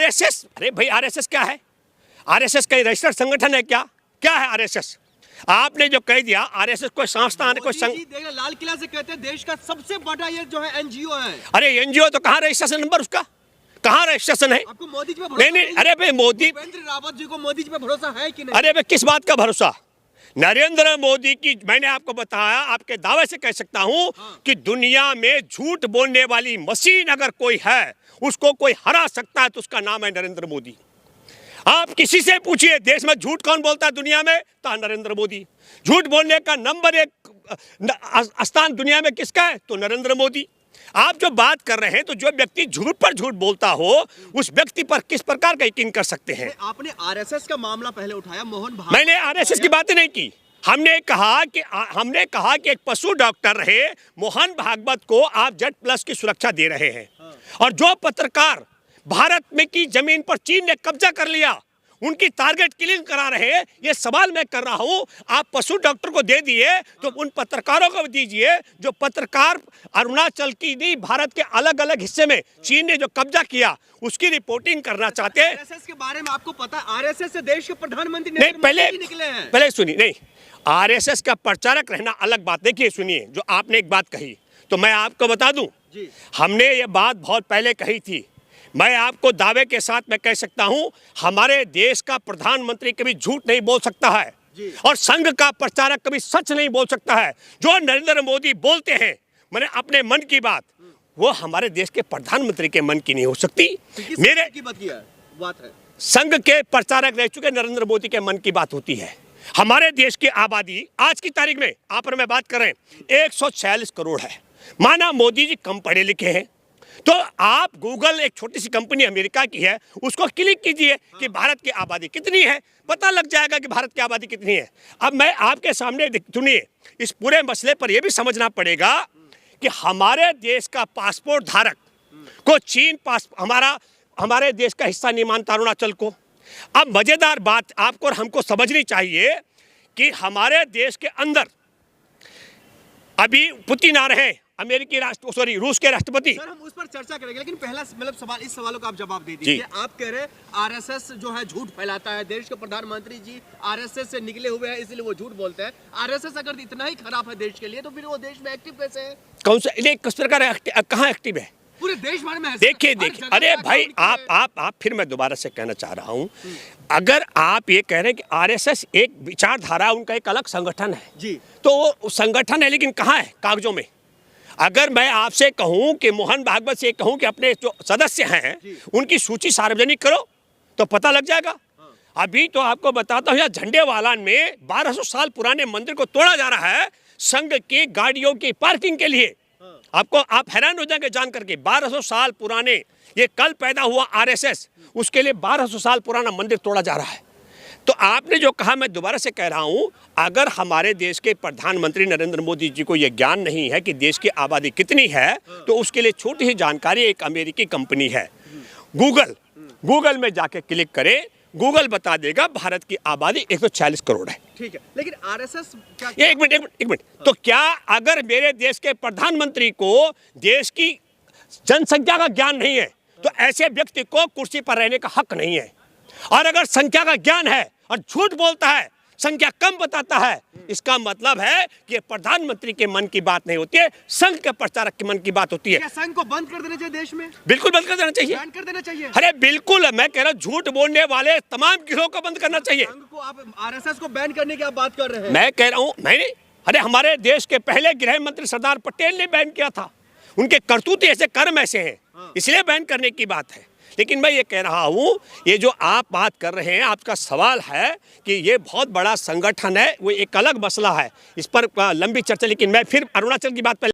RSS, अरे भाई RSS क्या है? आरएसएस कहीं रजिस्टर्ड संगठन है क्या? क्या है आरएसएस? आपने जो कह दिया आरएसएस कोई संस्था है, कोई लाल किला से कहते हैं देश का सबसे बड़ा ये जो है एनजीओ है। अरे एनजीओ तो कहाँ रजिस्ट्रेशन नंबर उसका? कहाँ रजिस्ट्रेशन है? आपको मोदी जी पे भरोसा नहीं, अरे भाई मोदी, भूपेंद्र रावत जी को मोदी जी पे भरोसा है कि नहीं? अरे भाई किस बात का भरोसा? नरेंद्र मोदी की, मैंने आपको बताया, आपके दावे से कह सकता हूं कि दुनिया में झूठ बोलने वाली मशीन अगर कोई है, उसको कोई हरा सकता है तो उसका नाम है नरेंद्र मोदी। आप किसी से पूछिए देश में झूठ कौन बोलता है दुनिया में, तो नरेंद्र मोदी। झूठ बोलने का नंबर 1 स्थान दुनिया में किसका है, तो नरेंद्र मोदी। आप जो बात कर रहे हैं, तो जो व्यक्ति झूठ पर झूठ बोलता हो उस व्यक्ति पर किस प्रकार का यकीन कर सकते हैं? आपने आरएसएस का मामला पहले उठाया, मोहन भागवत। मैंने आरएसएस की बात नहीं की। हमने कहा कि एक पशु डॉक्टर रहे मोहन भागवत को आप Z+ की सुरक्षा दे रहे हैं, और जो पत्रकार भारत में की जमीन पर चीन ने कब्जा कर लिया उनकी टारगेट किलिंग करा रहे हैं, ये सवाल मैं कर रहा हूं। आप पशु डॉक्टर को दे दिए तो उन पत्रकारों को दीजिए जो पत्रकार अरुणाचल की नहीं, भारत के अलग अलग हिस्से में चीन ने जो कब्जा किया उसकी रिपोर्टिंग करना चाहते हैं। आरएसएस के बारे में आपको पता है, आरएसएस से देश के प्रधानमंत्री नहीं, निकले हैं। पहले सुनिए, नहीं, आरएसएस का प्रचारक रहना अलग बात। देखिए सुनिए, जो आपने एक बात कही तो मैं आपको बता दूं, हमने ये बात बहुत पहले कही थी। मैं आपको दावे के साथ मैं कह सकता हूं, हमारे देश का प्रधानमंत्री कभी झूठ नहीं बोल सकता है, और संघ का प्रचारक कभी सच नहीं बोल सकता है। जो नरेंद्र मोदी बोलते हैं मैंने अपने मन की बात, वो हमारे देश के प्रधानमंत्री के मन की नहीं हो सकती। मेरे की बात है, संघ के प्रचारक रह चुके नरेंद्र मोदी के मन की बात होती है। हमारे देश की आबादी आज की तारीख में आप और मैं बात कर रहे हैं 146 करोड़ है। माना मोदी जी कम पढ़े लिखे हैं, तो आप गूगल, एक छोटी सी कंपनी अमेरिका की है, उसको क्लिक कीजिए कि भारत की आबादी कितनी है, पता लग जाएगा कि भारत की आबादी कितनी है। अब मैं आपके सामने सुनिए, इस पूरे मसले पर यह भी समझना पड़ेगा कि हमारे देश का पासपोर्ट धारक को चीन हमारे देश का हिस्सा नहीं मानता अरुणाचल को। अब मजेदार बात आपको और हमको समझनी चाहिए कि हमारे देश के अंदर अभी पुतिन आ रहे हैं, रूस के राष्ट्रपति। सर हम उस पर चर्चा करेंगे, लेकिन पहला सवाल, इस सवालों का आप जवाब दे दीजिए। आप कह रहे हैं आरएसएस जो है झूठ फैलाता है, देश के प्रधानमंत्री जी आरएसएस से निकले हुए हैं इसलिए वो झूठ बोलते हैं। आरएसएस अगर इतना ही खराब है देश के लिए तो फिर वो देश में एक्टिव कैसे है? कौन सा, किस प्रकार कहाँ एक्टिव है? पूरे देश भर में। देखिए, अरे भाई आप फिर मैं दोबारा से कहना चाह रहा हूँ, अगर आप ये कह रहे हैं कि आरएसएस एक विचारधारा, उनका एक अलग संगठन है जी, तो वो संगठन है लेकिन कहाँ है कागजों में? अगर मैं आपसे कहूं कि मोहन भागवत से कहूं कि अपने जो सदस्य हैं उनकी सूची सार्वजनिक करो तो पता लग जाएगा। अभी तो आपको बताता हूं, यहाँ झंडेवालान में 1200 साल पुराने मंदिर को तोड़ा जा रहा है संघ की गाड़ियों की पार्किंग के लिए। आप हैरान हो जाएंगे जान करके, 1200 साल पुराने, ये कल पैदा हुआ आरएसएस, उसके लिए 1200 साल पुराना मंदिर तोड़ा जा रहा है। तो आपने जो कहा, मैं दोबारा से कह रहा हूं, अगर हमारे देश के प्रधानमंत्री नरेंद्र मोदी जी को यह ज्ञान नहीं है कि देश की आबादी कितनी है, तो उसके लिए छोटी सी जानकारी, एक अमेरिकी कंपनी है गूगल में जाके क्लिक करें, गूगल बता देगा भारत की आबादी 140 करोड़ है। ठीक है, लेकिन आरएसएस क्या? एक मिनट, तो क्या अगर मेरे देश के प्रधानमंत्री को देश की जनसंख्या का ज्ञान नहीं है तो ऐसे व्यक्ति को कुर्सी पर रहने का हक नहीं है? और अगर संख्या का ज्ञान है और झूठ बोलता है, संख्या कम बताता है, इसका मतलब है कि प्रधानमंत्री के मन की बात नहीं होती है, संघ के प्रचारक के मन की बात होती है। क्या संघ को बंद कर देना चाहिए देश में? बिल्कुल बंद कर देना चाहिए, बैन कर देना चाहिए। अरे बिल्कुल, मैं कह रहा हूँ झूठ बोलने वाले तमाम गिरोह को बंद करना चाहिए। संघ को, आप आरएसएस को बैन करने की आप बात कर रहे हैं? मैं कह रहा हूँ, अरे हमारे देश के पहले गृह मंत्री सरदार पटेल ने बैन किया था, उनके करतूत ऐसे, कर्म ऐसे हैं, इसलिए बैन करने की बात है। लेकिन मैं ये कह रहा हूँ, ये जो आप बात कर रहे हैं, आपका सवाल है कि ये बहुत बड़ा संगठन है, वो एक अलग मसला है, इस पर लंबी चर्चा। लेकिन मैं फिर अरुणाचल की बात पहले